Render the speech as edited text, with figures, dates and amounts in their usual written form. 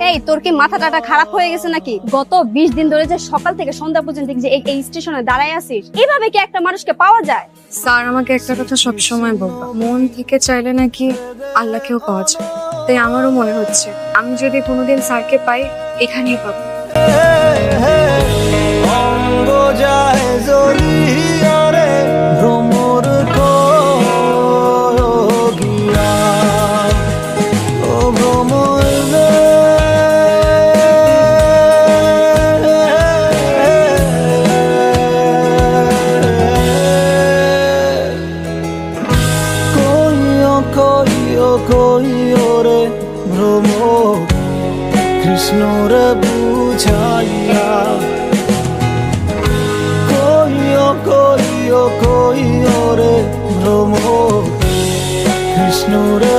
এই তোর কি মাথা টাটা খারাপ হয়ে গেছে নাকি? গত 20 দিন ধরে যে সকাল থেকে সন্ধ্যা পর্যন্ত যে এই স্টেশনে দাঁড়ায় আছিস, এইভাবে কি একটা মানুষকে পাওয়া যায়? স্যার আমাকে একটা কথা সব সময় বলতো, মন থেকে চাইলে নাকি আল্লাহকেও পাওয়া যায়। তাই আমারও মনে হচ্ছে আমি যদি কোনোদিন স্যারকে পাই এখানেই পাবো। কৃষ্ণ রে বুঝাইয়া কইও রে ভ্রম কৃষ্ণ রে